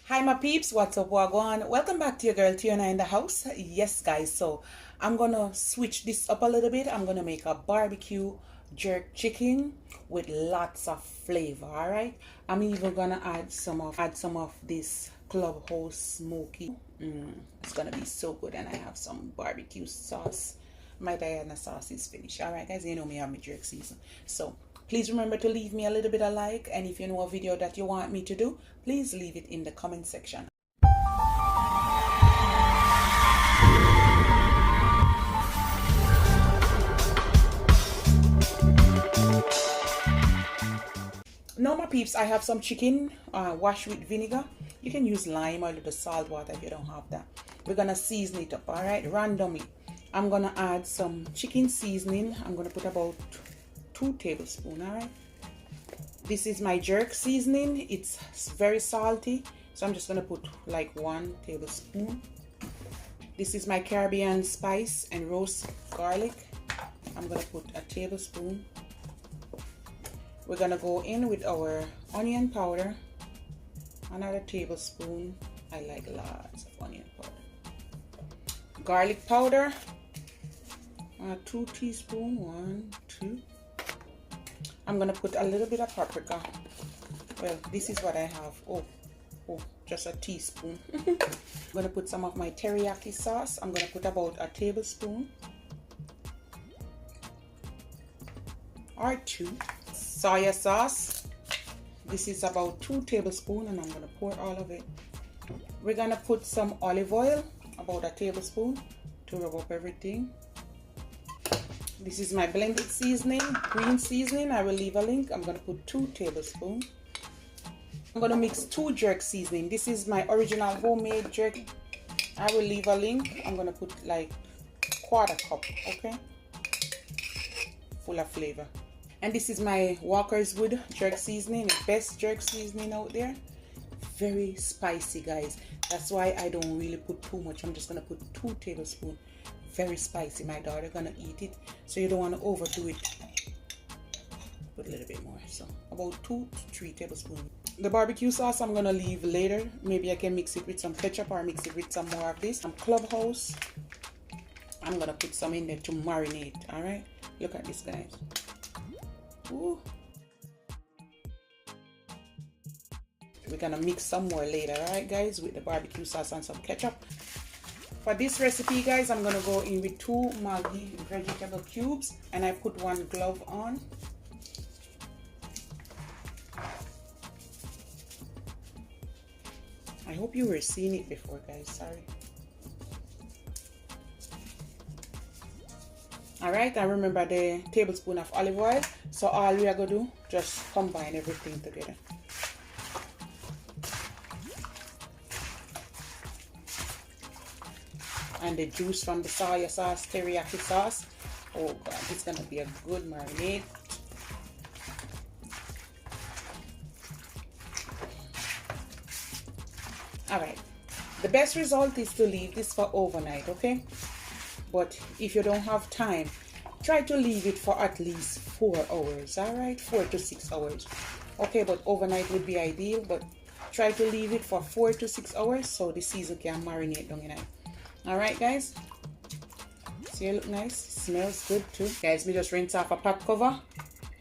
Hi my peeps, what's up, wagwan? Welcome back to your girl Tionia in the house. Yes guys, so I'm gonna switch this up a little bit. I'm gonna make a barbecue jerk chicken with lots of flavor. All right, I'm even gonna add some of this clubhouse smoky. It's gonna be so good. And I have some barbecue sauce. My Diana sauce is finished. All right guys, you know me, I have my jerk season. So please remember to leave me a little bit of like, and if you know a video that you want me to do, please leave it in the comment section. Now my peeps, I have some chicken washed with vinegar. You can use lime or a little salt water if you don't have that. We're gonna season it up, all right, randomly. I'm gonna add some chicken seasoning. I'm gonna put about 2 tablespoons, all right. This is my jerk seasoning. It's very salty, so I'm just gonna put like 1 tablespoon. This is my Caribbean spice and roast garlic. I'm gonna put a tablespoon. We're gonna go in with our onion powder, another tablespoon. I like lots of onion powder. Garlic powder, 2 teaspoons, 1, 2. I'm gonna put a little bit of paprika. Well, this is what I have. Oh, just a teaspoon. I'm gonna put some of my teriyaki sauce. I'm gonna put about a tablespoon or 2. Soya sauce. This is about 2 tablespoons, and I'm gonna pour all of it. We're gonna put some olive oil, about a tablespoon, to rub up everything. This is my blended seasoning, green seasoning. I will leave a link. I'm going to put 2 tablespoons. I'm going to mix 2 jerk seasoning. This is my original homemade jerk. I will leave a link. I'm going to put like 1/4 cup, okay? Full of flavor. And this is my Walker's Wood jerk seasoning, the best jerk seasoning out there. Very spicy, guys. That's why I don't really put too much. I'm just going to put 2 tablespoons. Very spicy. My daughter gonna eat it, so you don't want to overdo it. Put a little bit more, so about 2 to 3 tablespoons. The barbecue sauce I'm gonna leave later. Maybe I can mix it with some ketchup or mix it with some more of this. Some clubhouse. I'm gonna put some in there to marinate. All right, look at this, guys. Ooh. We're gonna mix some more later, all right guys, with the barbecue sauce and some ketchup. For this recipe, guys, I'm gonna go in with 2 Maggi vegetable cubes, and I put 1 glove on. I hope you were seeing it before, guys. Sorry. All right, and remember the tablespoon of olive oil. So all we are gonna do, just combine everything together. And the juice from the soya sauce, teriyaki sauce. Oh god, it's gonna be a good marinade. All right, the best result is to leave this for overnight, okay? But if you don't have time, try to leave it for at least 4 hours. All right, 4 to 6 hours. Okay, but overnight would be ideal, but try to leave it for 4 to 6 hours so the season can marinate down in it. All right, guys. See, it look nice. Smells good too, guys. We just rinse off a pot cover,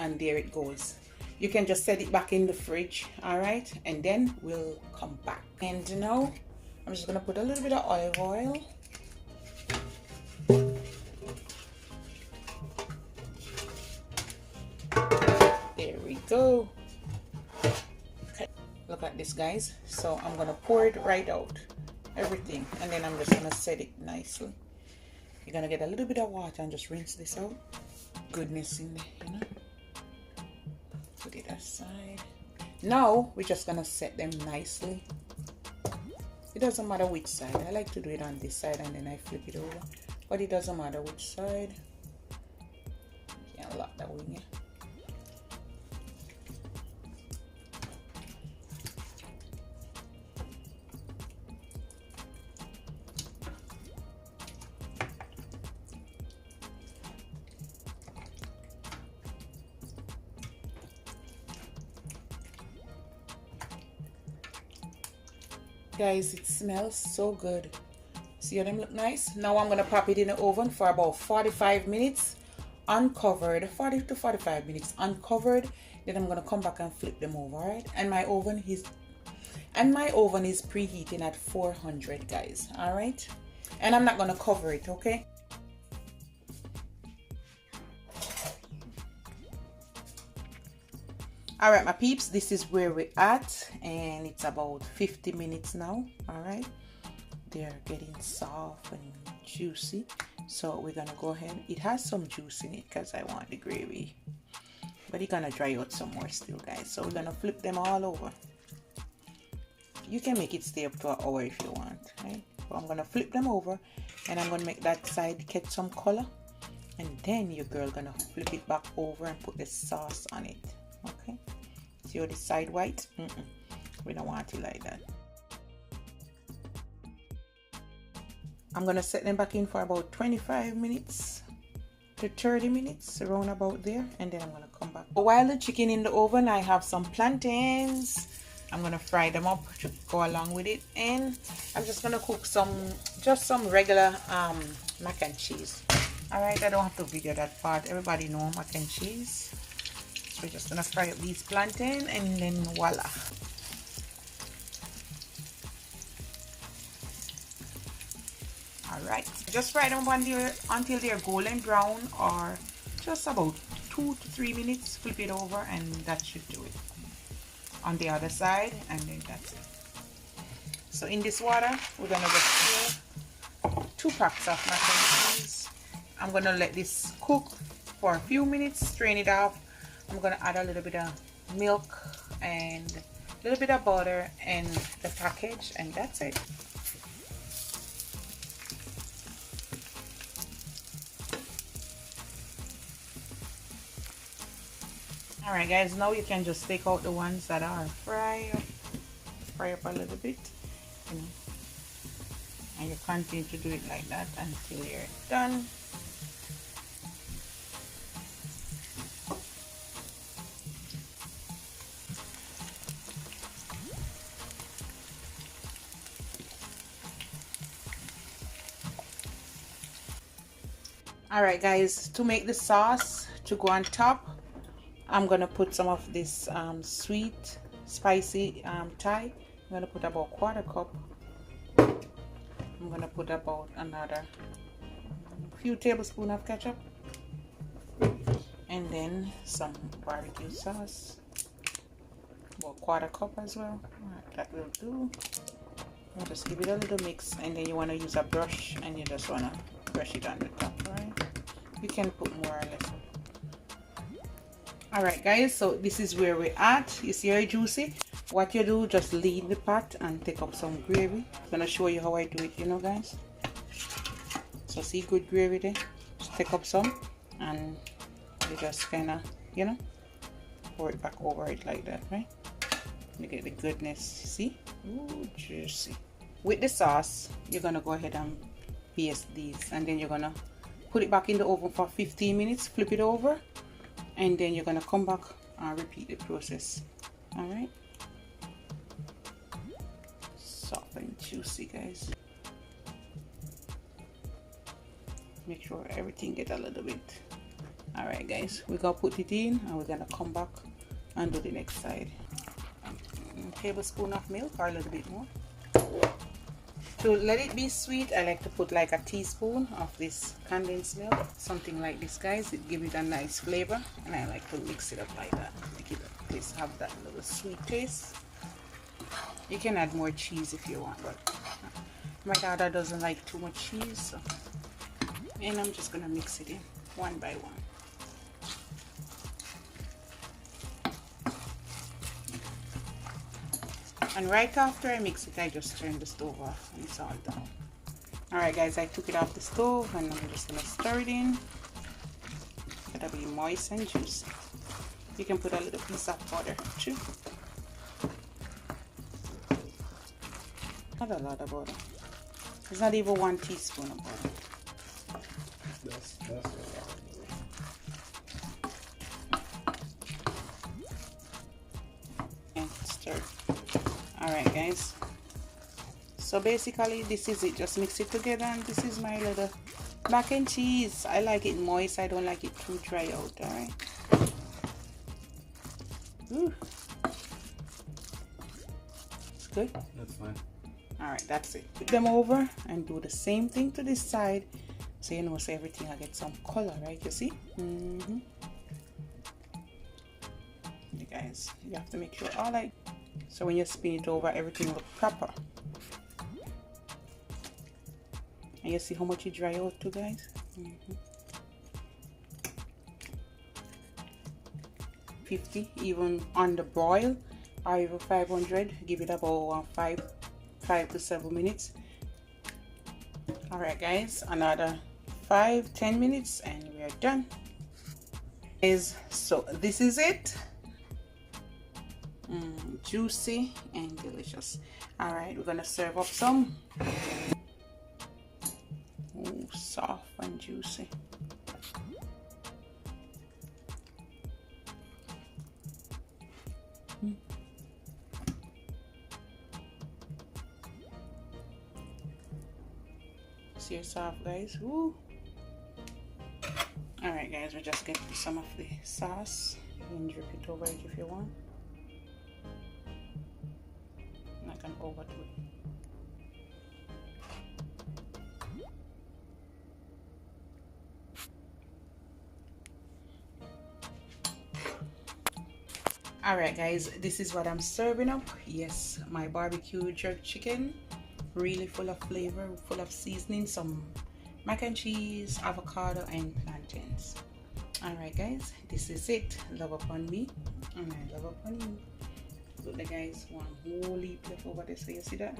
and there it goes. You can just set it back in the fridge, all right, and then we'll come back. And now I'm just gonna put a little bit of olive oil. There we go. Okay. Look at this, guys. So I'm gonna pour it right out, everything, and then I'm just gonna set it nicely. You're gonna get a little bit of water and just rinse this out. Goodness in there, you know. Put it aside. Now we're just gonna set them nicely. It doesn't matter which side. I like to do it on this side and then I flip it over, but it doesn't matter which side. You can't lock that wing. Guys, it smells so good. See how them look nice? Now I'm gonna pop it in the oven for about 45 minutes uncovered. 40 to 45 minutes uncovered. Then I'm gonna come back and flip them over, alright? And my oven is preheating at 400, guys. Alright? And I'm not gonna cover it, okay? Alright, my peeps, this is where we're at, and it's about 50 minutes now. Alright, they're getting soft and juicy, so we're gonna go ahead. It has some juice in it because I want the gravy, but it's gonna dry out some more still, guys. So we're gonna flip them all over. You can make it stay up to an hour if you want, right? But I'm gonna flip them over, and I'm gonna make that side catch some color, and then your girl gonna flip it back over and put the sauce on it. Okay, see how this side white? We don't want it like that. I'm gonna set them back in for about 25 minutes to 30 minutes, around about there, and then I'm gonna come back. While the chicken in the oven, I have some plantains. I'm gonna fry them up to go along with it, and I'm just gonna cook some regular mac and cheese. All right, I don't have to video that part. Everybody know mac and cheese. So we're just gonna fry up these plantain, and then voila. Alright, just fry them until they're golden brown, or just about 2 to 3 minutes. Flip it over, and that should do it. On the other side, and then that's it. So in this water, we're gonna just pour 2 packs of mac and cheese. I'm gonna let this cook for a few minutes, strain it off. I'm gonna add a little bit of milk and a little bit of butter and the package, and that's it. Alright guys, now you can just take out the ones that are fry up a little bit, you know, and you continue to do it like that until you're done. Alright guys, to make the sauce to go on top, I'm gonna put some of this sweet spicy Thai. I'm gonna put about 1/4 cup. I'm gonna put about another few tablespoons of ketchup, and then some barbecue sauce, about 1/4 cup as well. That will do. I'll just give it a little mix, and then you want to use a brush, and you just want to brush it on the top, right? You can put more or less. Alright guys, so this is where we're at. You see how juicy? What you do, just lean the pot and take up some gravy. I'm gonna show you how I do it, you know guys. So see, good gravy there. Just take up some, and you just kinda, you know, pour it back over it like that, right? You get the goodness, see? Ooh, juicy. With the sauce, you're gonna go ahead and baste these, and then you're gonna put it back in the oven for 15 minutes, flip it over, and then you're gonna come back and repeat the process. All right, soft and juicy, guys. Make sure everything get a little bit. All right guys, we're gonna put it in, and we're gonna come back and do the next side. A tablespoon of milk, or a little bit more. To let it be sweet, I like to put like a teaspoon of this condensed milk, something like this, guys. It gives it a nice flavor, and I like to mix it up like that, make it have that little sweet taste. You can add more cheese if you want, but my daughter doesn't like too much cheese, so. And I'm just gonna mix it in one by one. And right after I mix it, I just turn the stove off, and it's all done. Alright guys, I took it off the stove, and I'm just gonna stir it in. Gotta be moist and juicy. You can put a little piece of butter too. Not a lot of butter. It's not even 1 teaspoon of butter. That's a lot. And stir. Alright guys, So basically this is it. Just mix it together, and this is my little mac and cheese. I like it moist. I don't like it too dry out. All right. Ooh. It's good. That's fine. All right, that's it. Put them over and do the same thing to this side. So you know, so everything I get some color, right? You see? You guys, you have to make sure all like so when you spin it over, everything look proper. And you see how much it dry out to, guys. 50 even on the broil, or even 500. Give it about 5 to 7 minutes. All right, guys, another 5-10 minutes and we are done. So this is it. Juicy and delicious. All right, we're gonna serve up some. Oh, soft and juicy. See soft, guys. Woo. All right, guys, we're just getting some of the sauce. You can drip it over it if you want. And I can overdo it. All right, guys, this is what I'm serving up. Yes, my barbecue jerk chicken, really full of flavor, full of seasoning, some mac and cheese, avocado, and plantains. All right, guys, this is it. Love upon me and I love upon you. Look, the guys, one whole heap left over there, so you see that.